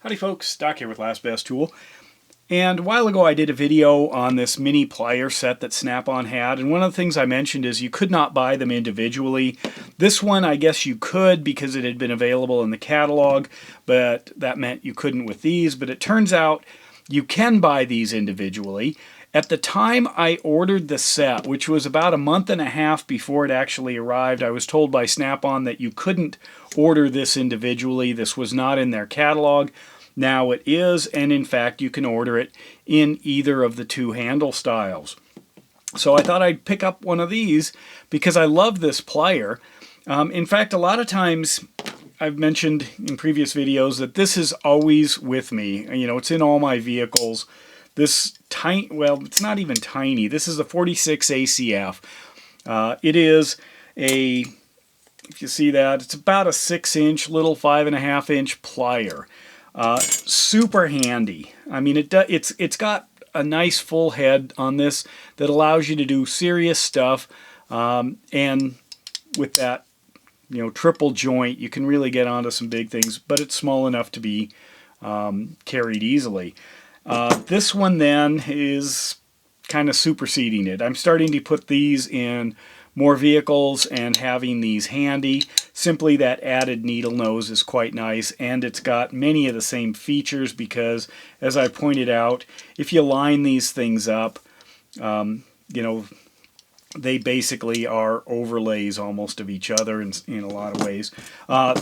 Howdy folks, Doc here with Last Best Tool. And a while ago I did a video on this mini plier set that Snap-on had, and one of the things I mentioned is you could not buy them individually. This one I guess you could because it had been available in the catalog, but that meant you couldn't with these. But it turns out you can buy these individually. At the time I ordered the set, which was about a month and a half before it actually arrived, I was told by Snap-on that you couldn't order this individually. This was not in their catalog. Now it is, and in fact you can order it in either of the two handle styles. So I thought I'd pick up one of these because I love this plier. In fact, a lot of times I've mentioned in previous videos that this is always with me. You know, it's in all my vehicles. This tiny, well, it's not even tiny. This is a 46 ACF. It is a, if you see that, it's about a 6-inch, little 5.5-inch plier. Super handy. I mean, it's got a nice full head on this that allows you to do serious stuff, and with that, you know, triple joint, you can really get onto some big things, but it's small enough to be carried easily. This one then is kind of superseding it. I'm starting to put these in more vehicles and having these handy. Simply that added needle nose is quite nice, and it's got many of the same features because, as I pointed out, if you line these things up, you know, they basically are overlays almost of each other in a lot of ways.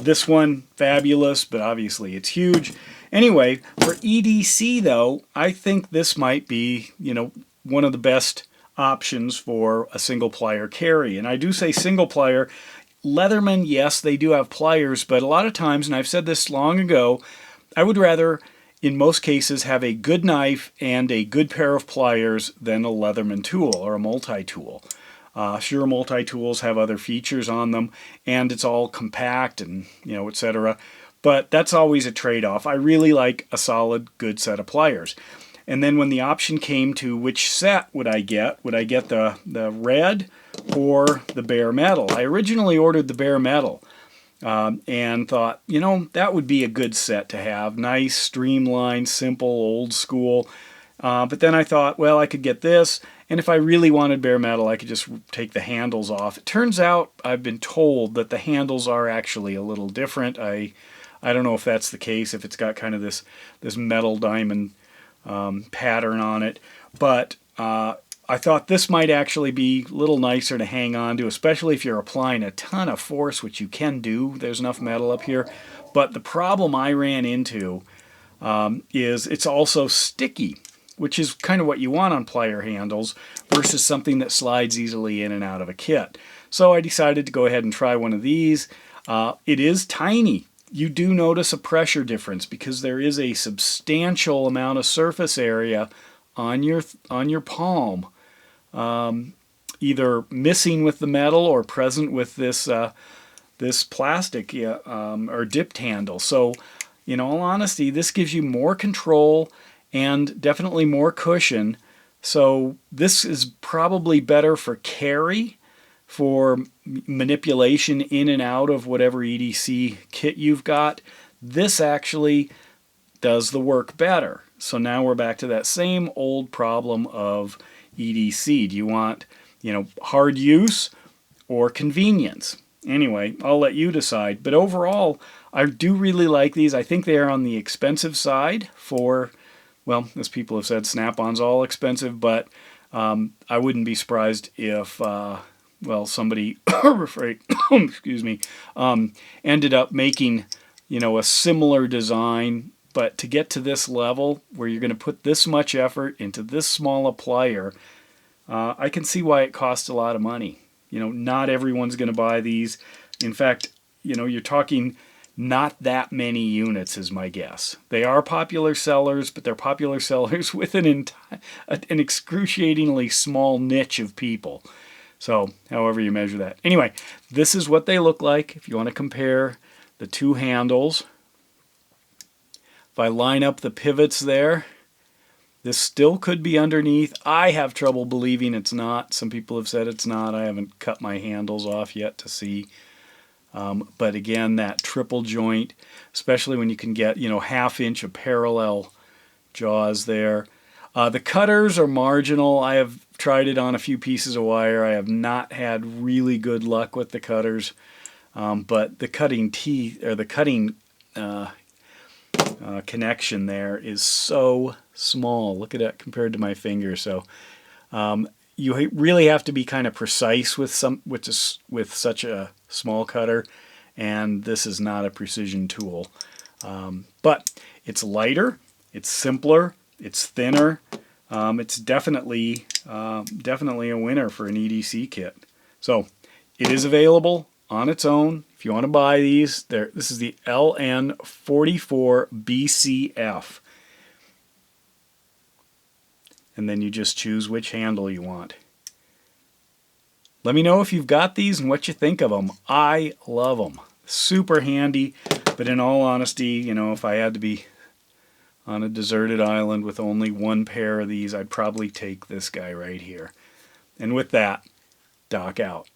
This one, fabulous, but obviously it's huge. Anyway, for EDC though, I think this might be, you know, one of the best options for a single plier carry. And I do say single plier. Leatherman, yes, they do have pliers, but a lot of times, and I've said this long ago, I would rather, in most cases, have a good knife and a good pair of pliers than a Leatherman tool or a multi-tool. Sure, multi-tools have other features on them, and it's all compact and, you know, etc. But that's always a trade-off. I really like a solid, good set of pliers. And then when the option came to which set would I get the red or the bare metal? I originally ordered the bare metal and thought, you know, that would be a good set to have. Nice, streamlined, simple, old school. But then I thought, well, I could get this, and if I really wanted bare metal, I could just take the handles off. It turns out, I've been told that the handles are actually a little different. I don't know if that's the case, if it's got kind of this metal diamond pattern on it, but I thought this might actually be a little nicer to hang on to, especially if you're applying a ton of force, which you can do. There's enough metal up here. But the problem I ran into is it's also sticky, which is kind of what you want on plier handles versus something that slides easily in and out of a kit. So I decided to go ahead and try one of these. It is tiny. You do notice a pressure difference because there is a substantial amount of surface area on your palm, either missing with the metal or present with this this plastic or dipped handle. So, in all honesty, this gives you more control and definitely more cushion. So this is probably better for carry, for manipulation in and out of whatever EDC kit you've got. This actually does the work better. So now we're back to that same old problem of EDC. Do you want, you know, hard use or convenience? Anyway, I'll let you decide. But overall, I do really like these. I think they are on the expensive side for, well, as people have said, Snap-on's all expensive, but I wouldn't be surprised if well, somebody, excuse me, ended up making, you know, a similar design. But to get to this level where you're going to put this much effort into this small a plier, I can see why it costs a lot of money. You know, not everyone's going to buy these. In fact, you know, you're talking not that many units is my guess. They are popular sellers, but they're popular sellers with an excruciatingly small niche of people. So, however you measure that. Anyway, this is what they look like if you want to compare the two handles. If I line up the pivots there, this still could be underneath. I have trouble believing it's not. Some people have said it's not. I haven't cut my handles off yet to see. But again, that triple joint, especially when you can get, you know, 1/2 inch of parallel jaws there. The cutters are marginal. I have tried it on a few pieces of wire. I have not had really good luck with the cutters, but the cutting teeth, or the cutting connection there is so small. Look at it compared to my finger. So you really have to be kind of precise with such a small cutter, and this is not a precision tool. But it's lighter, it's simpler, it's thinner. It's definitely a winner for an EDC kit. So it is available on its own. If you want to buy these, this is the LN44BCF. And then you just choose which handle you want. Let me know if you've got these and what you think of them. I love them. Super handy, but in all honesty, you know, if I had to be on a deserted island with only one pair of these, I'd probably take this guy right here. And with that, Doc out.